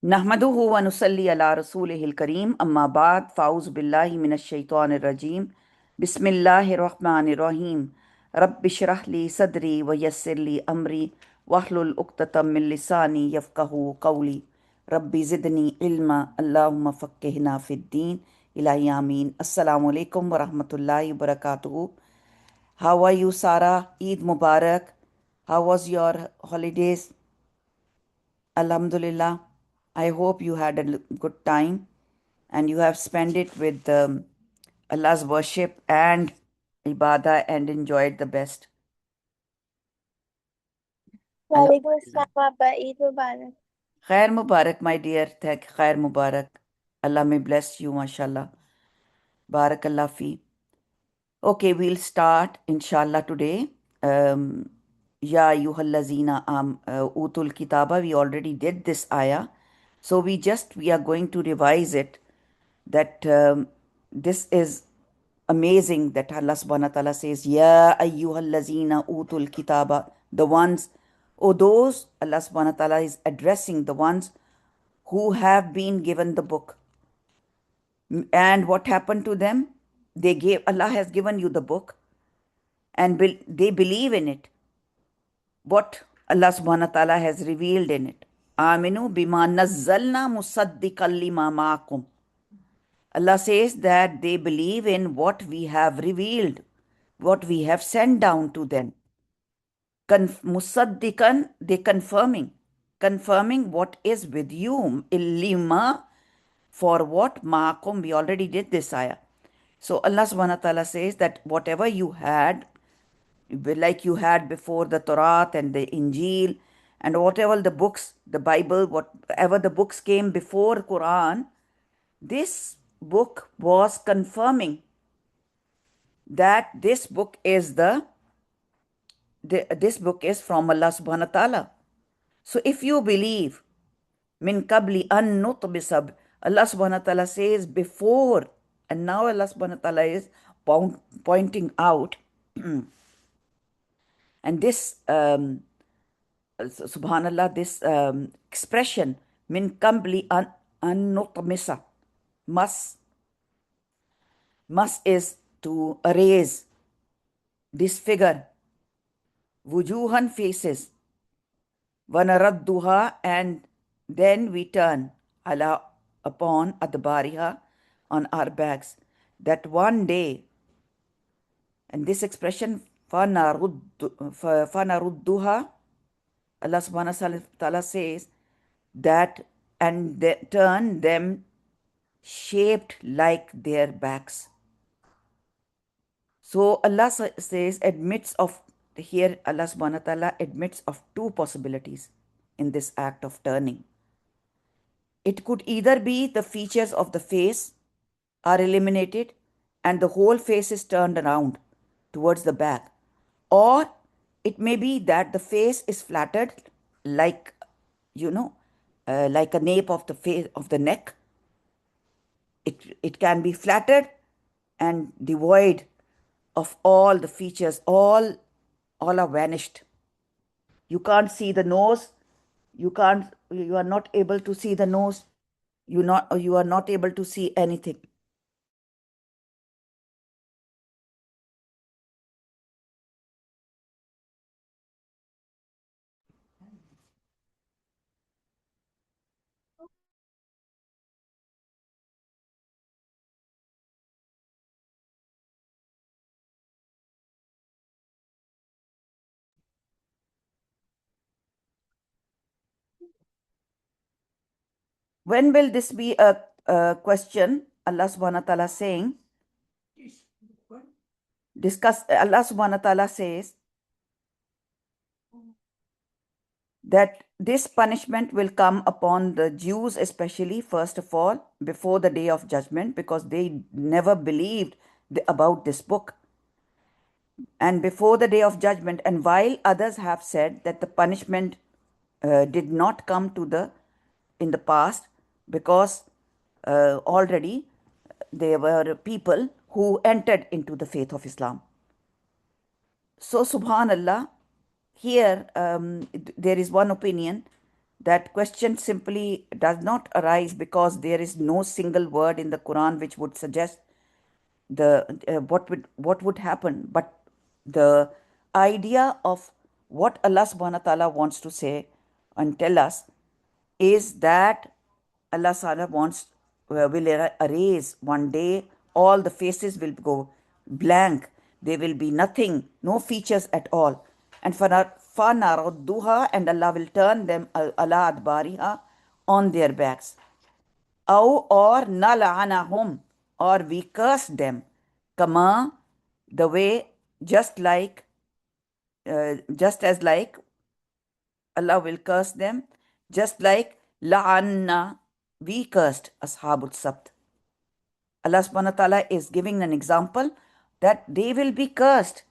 नहमदुहु व नुसल्ली अला रसूलिहिल करीम अम्मा बाद फ़ाउज़ बिल्लाहि मिनश शैतानिर रजीम बिस्मिल्लाहिर रहमानिर रहीम रब्बिशरह ली सदरी व यस्सिर ली अमरी वहलुल उक़्दतम मिन लिसानी यफ़क़हू क़ौली रब्बी ज़िदनी इल्मा अल्लाहुम्मा फ़क्किहना फ़िद्दीन इलाही आमीन। अस्सलामु अलैकुम व रहमतुल्लाहि व बरकातुहू। How are you, Sarah? Eid Mubarak. How was your holidays? Alhamdulillah. I hope you had a good time and you have spent it with Allah's worship and ibadah and enjoyed the best. वालेकुम Alhamdulillah. अस्सलाम आपा ईद मुबारक। Khair Mubarak, my dear. Thank Khair Mubarak. Allah may bless you, mashallah. Barakallah fi. Okay, we'll start inshallah today. Ya ayyuhallazina utul kitaba. We already did this ayah. So we are going to revise it. That this is amazing that Allah subhanahu wa ta'ala says, Ya ayyuhallazina utul kitaba. The ones, or those, Allah subhanahu wa ta'ala is addressing the ones who have been given the book. And what happened to them? Allah has given you the book and they believe in it. What Allah subhanahu wa ta'ala has revealed in it. Aminu bima nazzalna musaddiqan lima ma'akum. Allah says that they believe in what we have revealed, what we have sent down to them. Musaddiqan, they confirming what is with you. Illima, for what ma'akum, we already did this ayah. So Allah subhanahu wa ta'ala says that whatever you had, like you had before the Torah and the Injil and whatever the books, the Bible, whatever the books came before Quran, this book was confirming that this book is this book is from Allah subhanahu wa ta'ala. So if you believe min qabli an nutbisab, Allah subhanahu wa ta'ala says before, and now Allah subhanahu wa ta'ala is pointing out and this subhanallah, this expression min qabli an nutmisa, must is to erase, disfigure, wujuhan, faces, wanaradduha, and then we turn ala, upon adbariha, on our backs, that one day. And this expression fanarudduha, Allah subhanahu wa ta'ala says that, and they turn them shaped like their backs. So Allah says, admits of, here Allah subhanahu wa ta'ala admits of two possibilities in this act of turning. It could either be the features of the face are eliminated and the whole face is turned around towards the back, or it may be that the face is flattered like, like a nape of the face of the neck. It can be flattered and devoid of all the features, all are vanished. You can't see the nose, you are not able to see the nose, you are not able to see anything. When will this be a question? Allah subhanahu wa ta'ala saying, Allah subhanahu wa ta'ala says that this punishment will come upon the Jews, especially, first of all, before the day of judgment, because they never believed about this book. And before the day of judgment, and while others have said that the punishment did not come in the past, because already there were people who entered into the faith of Islam. So subhanallah, here there is one opinion that question simply does not arise because there is no single word in the Quran which would suggest the what would happen, but the idea of what Allah subhanahu wa ta'ala wants to say and tell us is that Allah subhanahu wants will erase one day, all the faces will go blank, there will be nothing, no features at all, and فَنَرُدُّهَا, and Allah will turn them ala adbariha, on their backs. Or nal'anahum, or we curse them. Kama, the way, just as like Allah will curse them, just like la'anna, we cursed ashabul sabt. Allah subhanahu wa ta'ala is giving an example that they will be cursed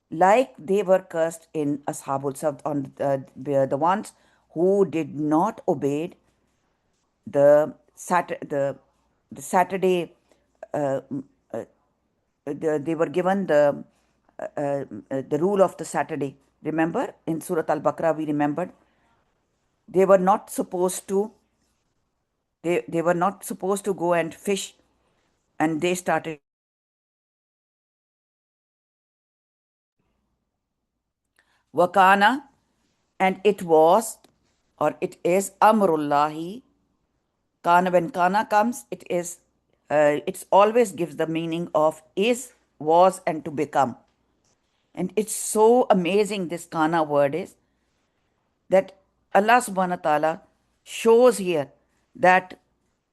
like they were cursed in ashabul sabt, on the ones who did not obey the Saturday. Uh, they were given the rule of the Saturday. Remember, in Surah Al-Baqarah, we remembered they were not supposed to. They were not supposed to go and fish, and they started. Wakana, and it was, or it is Amrullahi. Kana, when Kana comes, it's always gives the meaning of is, was, and to become. And it's so amazing, this Kana word is, that Allah subhanahu wa ta'ala shows here that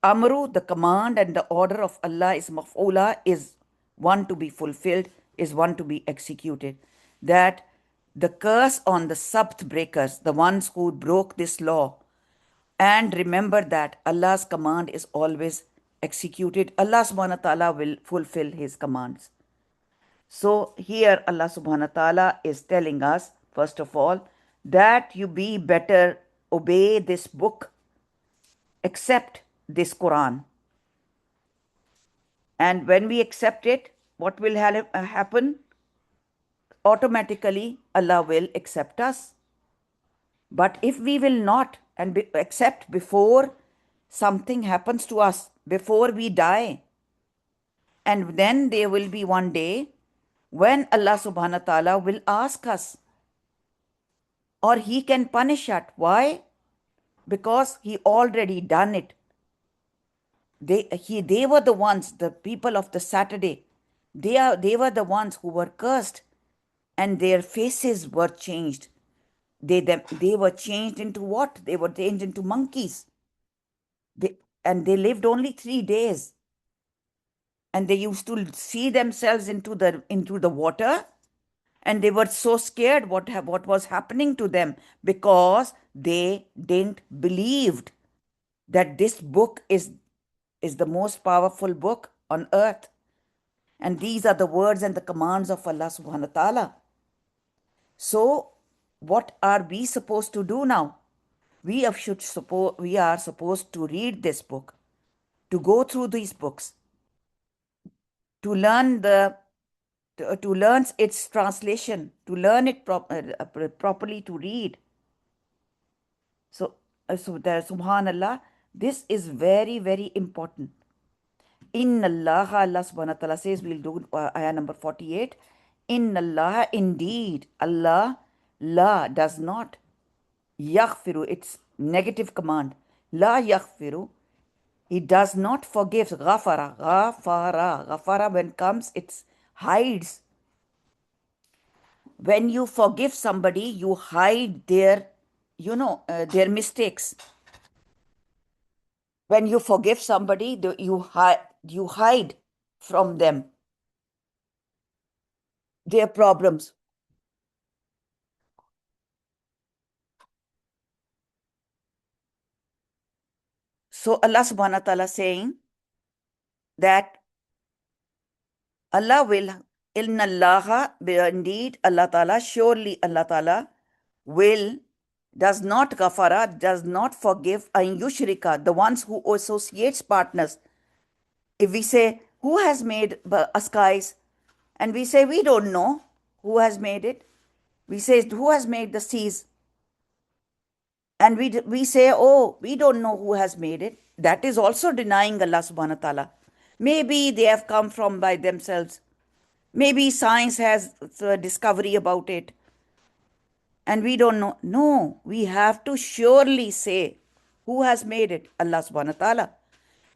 Amru, the command and the order of Allah, is maf'ula, is one to be fulfilled, is one to be executed. That the curse on the Sabt breakers, the ones who broke this law, and remember that Allah's command is always executed. Allah subhanahu wa ta'ala will fulfill his commands. So here Allah subhanahu wa ta'ala is telling us, first of all, that you be better obey this book, accept this Quran. And when we accept it, what will happen? Automatically, Allah will accept us. But if we will not and accept before something happens to us, before we die, and then there will be one day when Allah subhanahu wa ta'ala will ask us, or he can punish us. Why? Because he already done it. They were the ones, the people of the Saturday, they were the ones who were cursed, and their faces were changed. They were changed into what? They were changed into monkeys. And they lived only 3 days. And they used to see themselves into the water, and they were so scared what was happening to them, because they didn't believed that this book is the most powerful book on earth, and these are the words and the commands of Allah subhanahu wa ta'ala. So what are we supposed to do now? We are supposed to read this book, to go through these books, to learn to learn its translation, to learn it properly, to read. So subhanallah, this is very, very important. Inna Allah, Allah subhanahu wa ta'ala says, we'll do ayah number 48. Inna Allah, indeed, Allah, la, does not, yaghfiru, it's negative command. La yaghfiru, he does not forgive. Ghafara, when comes, it hides. When you forgive somebody, you hide their mistakes. When you forgive somebody, you hide from them their problems. So Allah subhanahu wa ta'ala saying that Allah will, inna Allah, indeed Allah ta'ala, surely Allah ta'ala will, does not ghafara, does not forgive, an yushrika, the ones who associates partners. If we say, who has made skies? And we say, we don't know who has made it. We say, who has made the seas? And we say, oh, we don't know who has made it. That is also denying Allah subhanahu wa ta'ala. Maybe they have come from by themselves. Maybe science has a discovery about it. And we don't know. No, we have to surely say who has made it. Allah subhanahu wa ta'ala.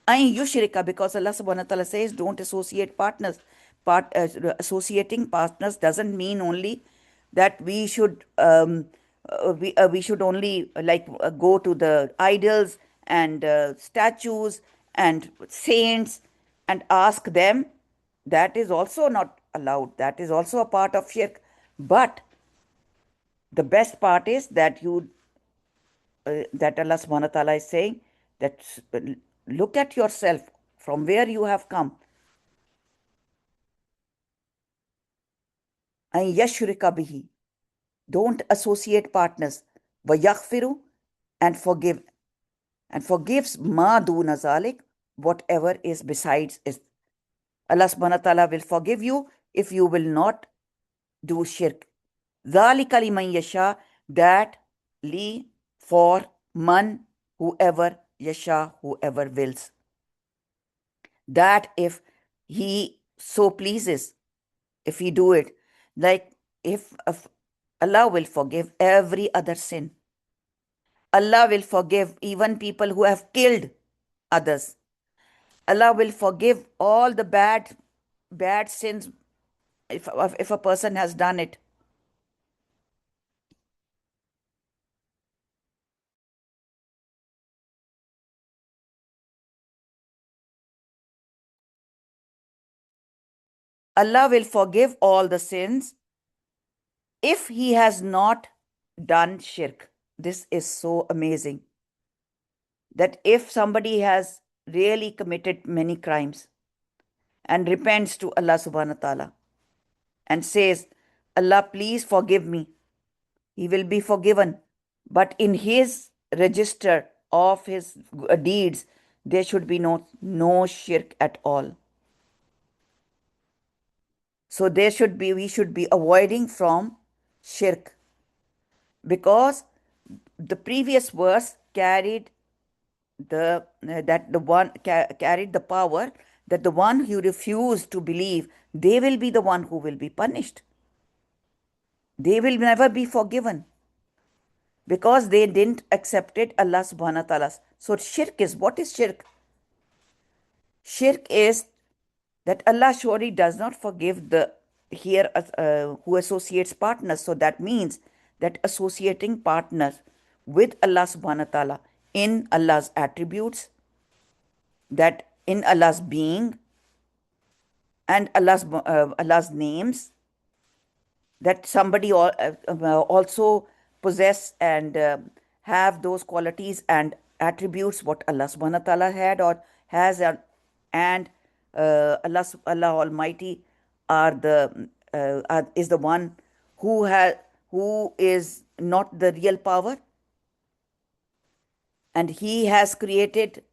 Ain yushrika, because Allah subhanahu wa ta'ala says don't associate partners. Associating partners doesn't mean only that we should only go to the idols and statues and saints and ask them. That is also not allowed. That is also a part of shirk. But the best part is that that Allah subhanahu wa ta'ala is saying that look at yourself from where you have come. And yashrika bihi. Don't associate partners. Wayaghfiru, and forgive. And forgives ma duna zalik, whatever is besides is. Allah subhanahu wa ta'ala will forgive you if you will not do shirk. Dhalika liman yasha, that li for man, whoever, yasha, whoever wills. That if he so pleases, if he do it, like if Allah will forgive every other sin. Allah will forgive even people who have killed others. Allah will forgive all the bad sins if a person has done it. Allah will forgive all the sins if he has not done shirk. This is so amazing. That if somebody has really committed many crimes and repents to Allah subhanahu wa ta'ala and says, Allah, please forgive me, he will be forgiven. But in his register of his deeds, there should be no shirk at all. So we should be avoiding from shirk, because the previous verse carried carried the power that the one who refused to believe, they will be the one who will be punished. They will never be forgiven because they didn't accepted Allah subhanahu wa ta'ala. So shirk is, what is shirk? Shirk is that Allah surely does not forgive who associates partners. So that means that associating partners with Allah subhanahu wa ta'ala in Allah's attributes, that in Allah's being and Allah's names, that somebody also possess and have those qualities and attributes what Allah subhanahu wa ta'ala had or has, and Allah Almighty is the one who is not the real power, and he has created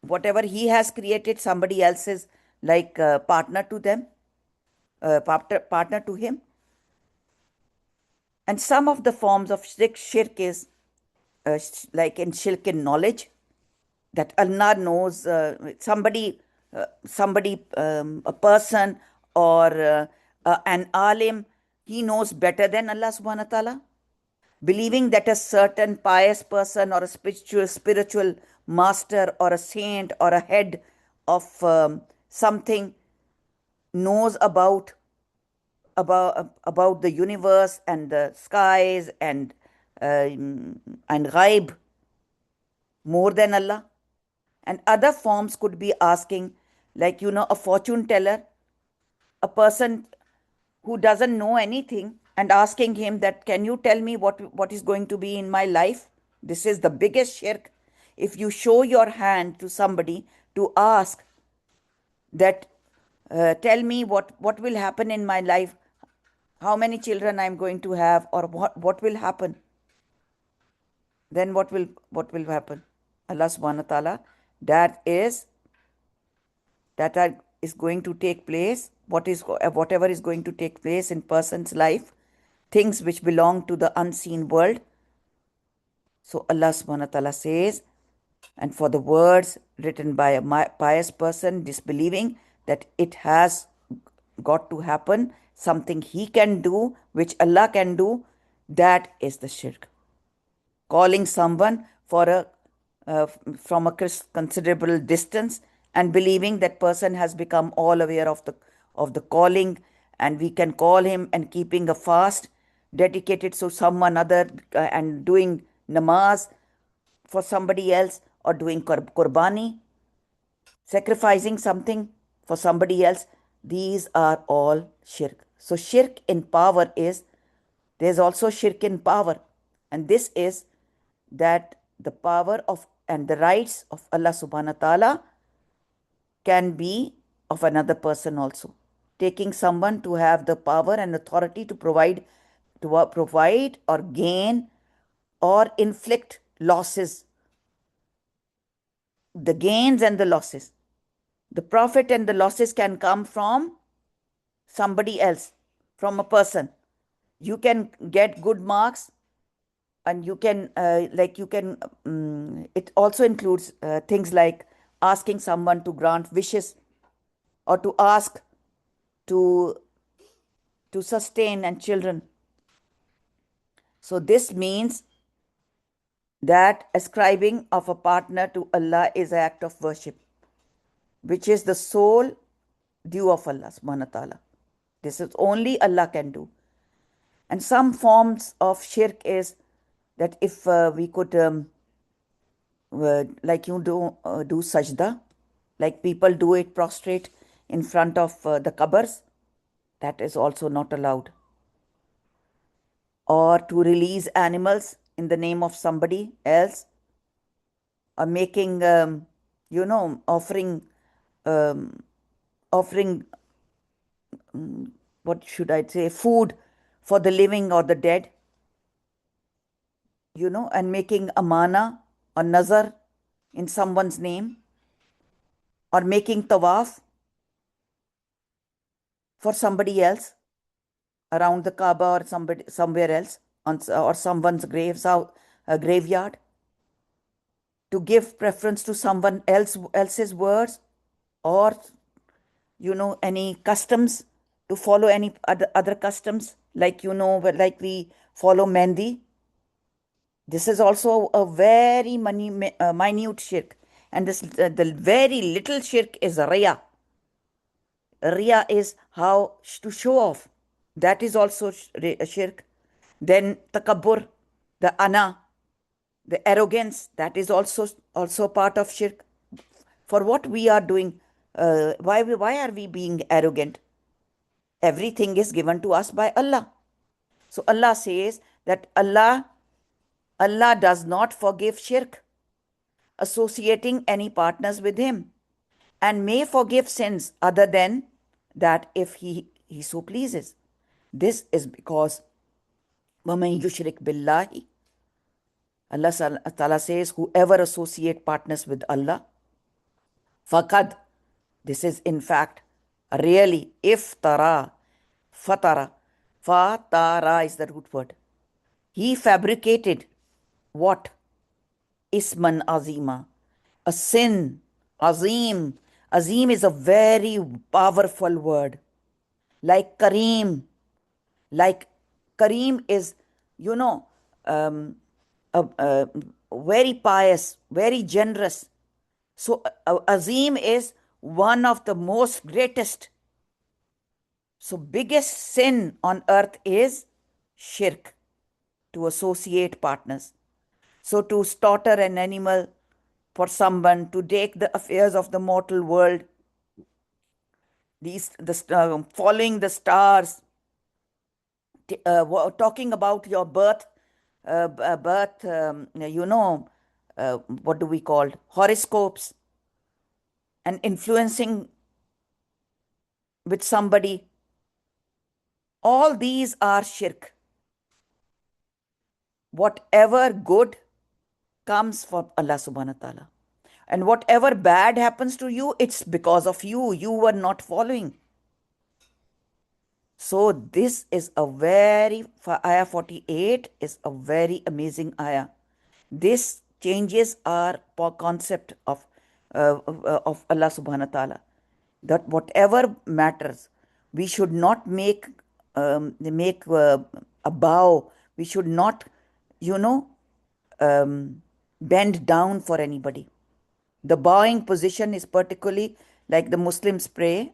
whatever he has created, somebody else is like partner to them, partner to him. And some of the forms of shirk is like in shirk in knowledge, that Allah knows somebody, a person or an alim, he knows better than Allah subhanahu wa ta'ala. Believing that a certain pious person or a spiritual master or a saint or a head of something knows about the universe and the skies and ghaib more than Allah. And other forms could be asking, like, a fortune teller, a person who doesn't know anything, and asking him that, can you tell me what is going to be in my life? This is the biggest shirk. If you show your hand to somebody to ask that, tell me what will happen in my life, how many children I'm going to have, or what will happen, then what will happen? Allah subhanahu wa ta'ala, that is going to take place, whatever is going to take place in person's life, things which belong to the unseen world, So Allah subhanahu wa ta'ala says, and for the words written by a pious person disbelieving that it has got to happen, something he can do, which Allah can do, that is the shirk. Calling someone for from a considerable distance and believing that person has become all aware of the calling, and we can call him, and keeping a fast dedicated to someone other, and doing namaz for somebody else, or doing qurbani, sacrificing something for somebody else. These are all shirk. So shirk in power is, there's also shirk in power, and this is that the power of and the rights of Allah subhanahu wa ta'ala can be of another person also. Taking someone to have the power and authority to provide or gain or inflict losses, the gains and the losses. The profit and the losses can come from somebody else, from a person. You can get good marks, and you can it also includes things like asking someone to grant wishes, or to ask to sustain and children. So this means that ascribing of a partner to Allah is an act of worship, which is the sole due of Allah subhanahu wa ta'ala. This is only Allah can do. And some forms of shirk is that if we could like you do sajda, like people do it prostrate in front of the qabrs, that is also not allowed. Or to release animals in the name of somebody else, or making offering offering what should I say, food for the living or the dead, and making amana or nazar in someone's name, or making tawaf for somebody else around the Kaaba, or somebody somewhere else, or someone's graveyard, to give preference to someone else's words, or any customs, to follow any other customs, like like we follow Mehndi. This is also a very minute shirk, and this the very little shirk is riya. Riya is how to show off. That is also a shirk. Then takabbur, the ana, the arrogance, that is also part of shirk. For what we are doing, why are we being arrogant? Everything is given to us by Allah. So Allah says that Allah does not forgive shirk, associating any partners with him, and may forgive sins other than that if he so pleases. This is because وَمَن يُشْرِكْ بِاللَّهِ, Allah Ta'ala says, whoever associate partners with Allah, faqad, this is in fact really iftara, fatara, fatara is the root word. He fabricated what? Isman azima, a sin. Azim. Azim is a very powerful word. Like Kareem. Like Kareem is, you know, very pious, very generous. So Azim is one of the most greatest. So biggest sin on earth is shirk, to associate partners. So to slaughter an animal for someone, to take the affairs of the mortal world, following the stars, talking about your what do we call horoscopes, and influencing with somebody. All these are shirk. Whatever good comes from Allah subhanahu wa ta'ala. And whatever bad happens to you, it's because of you. You were not following. So this is a very, ayah 48 is a very amazing ayah. This changes our concept of Allah subhanahu wa ta'ala. That whatever matters, we should not make a bow. We should not, you know, bend down for anybody. The bowing position is particularly like the Muslims pray.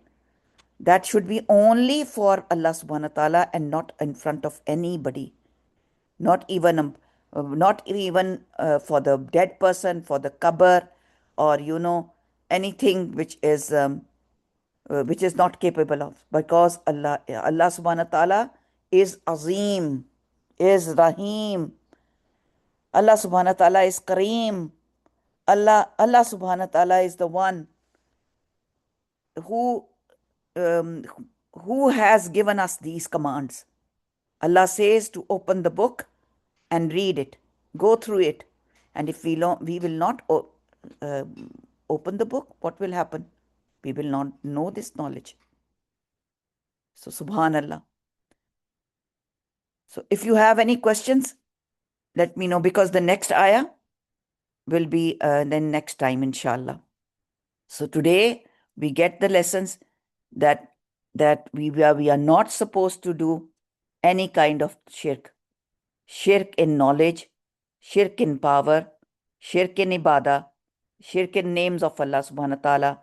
That should be only for Allah subhanahu wa ta'ala and not in front of anybody. Not even for the dead person, for the qabr, or anything which is not capable of, because Allah subhanahu wa ta'ala is Azim, is Rahim. Allah subhanahu wa ta'ala is Kareem. Allah subhanahu wa ta'ala is the one who um, who has given us these commands. Allah says to open the book and read it, go through it. And if we will not uh, open the book, what will happen? We will not know this knowledge. So, subhanallah. So, if you have any questions, let me know, because the next ayah will be then next time, inshallah. So, today we get the lessons that we are not supposed to do any kind of shirk. Shirk in knowledge, shirk in power, shirk in ibadah, shirk in names of Allah subhanahu wa ta'ala,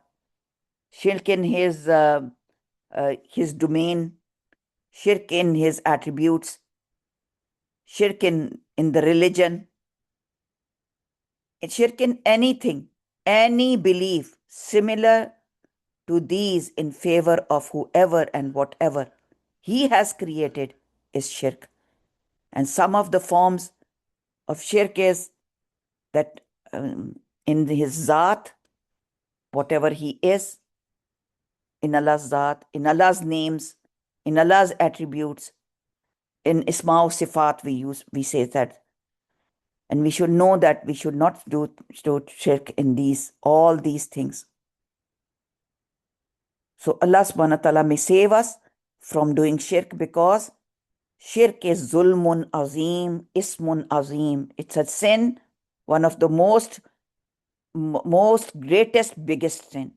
shirk in his domain, shirk in his attributes, shirk in the religion, shirk in anything, any belief similar to these in favor of whoever and whatever he has created is shirk. And some of the forms of shirk is that in his Zat, whatever he is, in Allah's Zat, in Allah's names, in Allah's attributes, in Isma Sifat we say that. And we should know that we should not do shirk in all these things. So Allah subhanahu wa ta'ala may save us from doing shirk, because shirk is zulmun azim, ismun azim. It's a sin, one of the most greatest, biggest sin.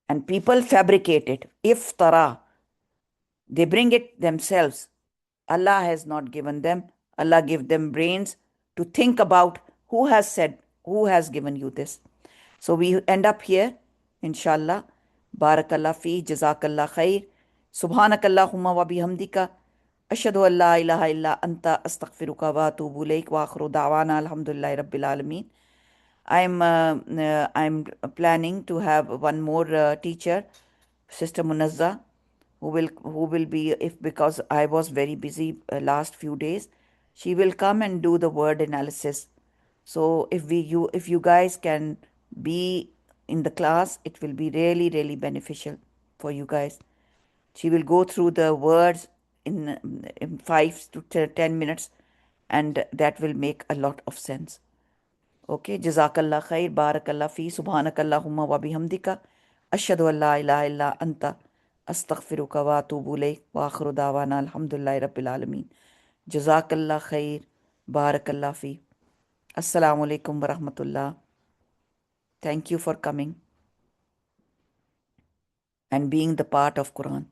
And people fabricate it. Iftara. They bring it themselves. Allah has not given them. Allah give them brains to think about who has given you this. So we end up here, inshallah. Barakallah fi, jazakallah khair. Subhanakallahumma wa bihamdika. Ashhadu an la ilaha illa anta astaghfiruka wa atubu ilaik wa akhiru da'wana alhamdulillahi rabbil alamin. I'm planning to have one more teacher, Sister Munazza, who will be, if because I was very busy last few days, she will come and do the word analysis. So if you guys can be in the class, it will be really, really beneficial for you guys. She will go through the words in 5 to 10 minutes, and that will make a lot of sense. Okay, Jazakallah khair, Barakallah fi, Subhanakallahumma wa bihamdika, Ashhadu an la ilaha illa anta, Astaghfiruka wa atubu ilayk, wa akhiru da'wana alhamdulillahi rabbil alamin. Jazakallah khair, Barakallah fi. Assalamu alaikum wa rahmatullah. Thank you for coming and being the part of Quran.